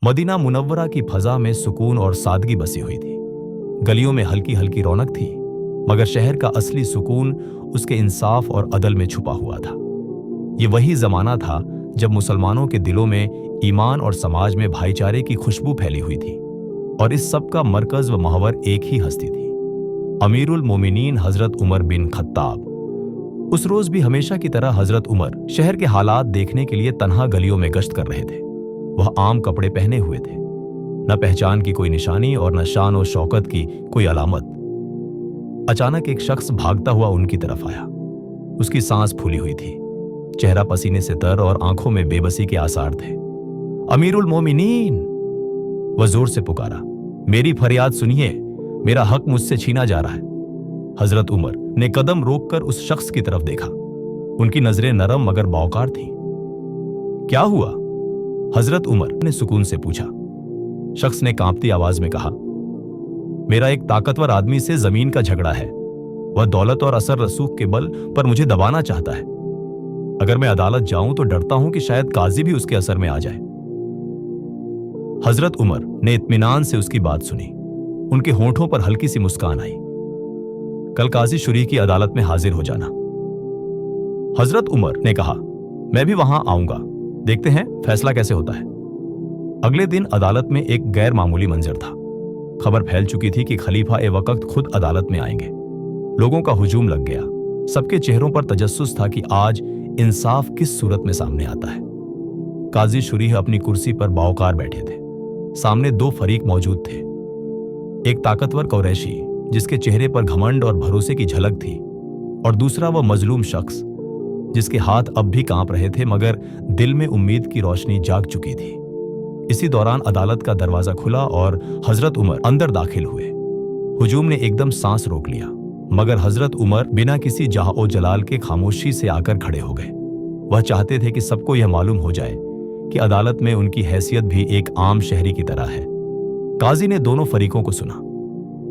Medina Munawwara की फजा में सुकून और सादगी बसी हुई थी। गलियों में हल्की हल्की रौनक थी, मगर शहर का असली सुकून उसके इंसाफ और अदल में छुपा हुआ था। ये वही जमाना था जब मुसलमानों के दिलों में ईमान और समाज में भाईचारे की खुशबू फैली हुई थी, और इस सब का मरकज व महवर एक ही हस्ती थी, अमीरुल मोमिनीन हजरत उमर बिन खत्ताब। उस रोज भी हमेशा की तरह हजरत उमर शहर के हालात देखने के लिए तन्हा गलियों में गश्त कर रहे थे। वह आम कपड़े पहने हुए थे, न पहचान की कोई निशानी और न शान और शौकत की कोई अलामत। अचानक एक शख्स भागता हुआ उनकी तरफ आया। उसकी सांस फूली हुई थी, चेहरा पसीने से तर और आंखों में बेबसी के आसार थे। अमीरुल मोमिनीन, वह जोर से पुकारा, मेरी फरियाद सुनिए, मेरा हक मुझसे छीना जा रहा है। हजरत उमर ने कदम रोककर उस शख्स की तरफ देखा। उनकी नजरें नरम मगर बावकार थीं। क्या हुआ? हजरत उमर ने सुकून से पूछा। शख्स ने कांपती आवाज में कहा, मेरा एक ताकतवर आदमी से जमीन का झगड़ा है। वह दौलत और असर रसूख के बल पर मुझे दबाना चाहता है। अगर मैं अदालत जाऊं तो डरता हूं कि शायद काजी भी उसके असर में आ जाए। हजरत उमर ने इत्मीनान से उसकी बात सुनी। उनके होंठों पर हल्की सी मुस्कान आई। कल काजी शुरी की अदालत में हाजिर हो जाना। हजरत उमर ने कहा, मैं भी वहां आऊंगा, देखते हैं फैसला कैसे होता है। अगले दिन अदालत में एक गैर मामूली मंजर था। खबर फैल चुकी थी कि खलीफा ए वक्त खुद अदालत में आएंगे। लोगों का हुजूम लग गया। सबके चेहरों पर तजस्सुस था कि आज इंसाफ किस सूरत में सामने आता है। काजी शुरीह अपनी कुर्सी पर बावकार बैठे थे। सामने दो फरीक मौजूद थे। एक ताकतवर कुरैशी जिसके चेहरे पर घमंड और भरोसे की झलक थी, और दूसरा वह मजलूम शख्स जिसके हाथ अब भी कांप रहे थे मगर दिल में उम्मीद की रोशनी जाग चुकी थी। इसी दौरान अदालत का दरवाजा खुला और हजरत उमर अंदर दाखिल हुए। हुजूम ने एकदम सांस रोक लिया, मगर हजरत उमर बिना किसी जाह ओ जलाल के खामोशी से आकर खड़े हो गए। वह चाहते थे कि सबको यह मालूम हो जाए कि अदालत में उनकी हैसियत भी एक आम शहरी की तरह है। काजी ने दोनों फरीकों को सुना।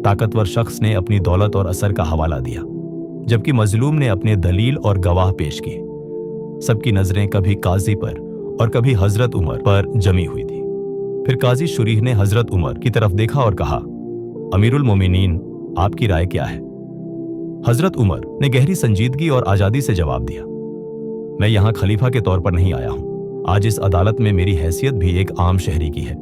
ताकतवर शख्स ने अपनी दौलत और असर का हवाला दिया, जबकि मजलूम ने अपने दलील और गवाह पेश किए। सबकी नजरें कभी काजी पर और कभी हजरत उमर पर जमी हुई थी। फिर काजी शुरीह ने हजरत उमर की तरफ देखा और कहा, अमीरुल मोमिनीन, आपकी राय क्या है? हजरत उमर ने गहरी संजीदगी और आजादी से जवाब दिया, मैं यहां खलीफा के तौर पर नहीं आया हूं। आज इस अदालत में मेरी हैसियत भी एक आम शहरी की है।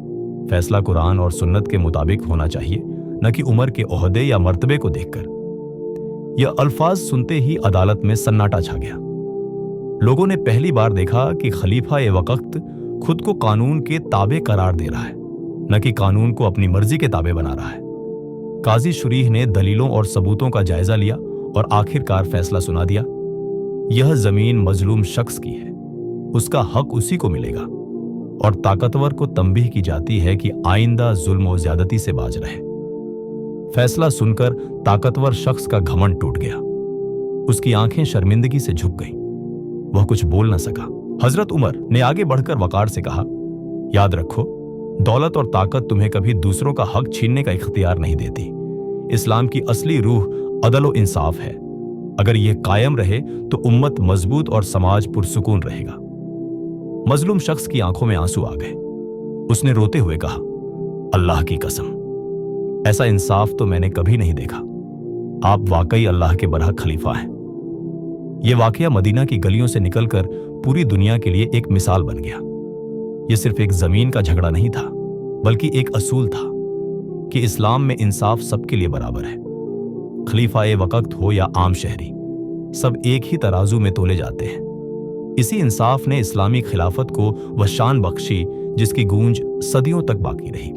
फैसला कुरान और सुन्नत के मुताबिक होना चाहिए, न कि उमर के ओहदे या मर्तबे को देखकर। यह अल्फाज सुनते ही अदालत में सन्नाटा छा गया। लोगों ने पहली बार देखा कि खलीफा ए वक्त खुद को कानून के ताबे करार दे रहा है, न कि कानून को अपनी मर्जी के ताबे बना रहा है। काजी शुरीह ने दलीलों और सबूतों का जायजा लिया और आखिरकार फैसला सुना दिया, यह जमीन मजलूम शख्स की है, उसका हक उसी को मिलेगा, और ताकतवर को तंबीह की जाती है कि आइंदा जुल्म और ज्यादती से बाज रहे। फैसला सुनकर ताकतवर शख्स का घमंड टूट गया। उसकी आंखें शर्मिंदगी से झुक गईं। वह कुछ बोल न सका। हजरत उमर ने आगे बढ़कर वकार से कहा, याद रखो, दौलत और ताकत तुम्हें कभी दूसरों का हक छीनने का इख्तियार नहीं देती। इस्लाम की असली रूह अदल व इंसाफ है। अगर यह कायम रहे तो उम्मत मजबूत और समाज पुरसुकून रहेगा। मजलूम शख्स की आंखों में आंसू आ गए। उसने रोते हुए कहा, अल्लाह की कसम, ऐसा इंसाफ तो मैंने कभी नहीं देखा। आप वाकई अल्लाह के बरहक खलीफा हैं। यह वाकया मदीना की गलियों से निकलकर पूरी दुनिया के लिए एक मिसाल बन गया। यह सिर्फ एक जमीन का झगड़ा नहीं था, बल्कि एक असूल था कि इस्लाम में इंसाफ सबके लिए बराबर है। खलीफा ए वक्त हो या आम शहरी, सब एक ही तराजू में तोले जाते हैं। इसी इंसाफ ने इस्लामी खिलाफत को वह शान बख्शी जिसकी गूंज सदियों तक बाकी रही।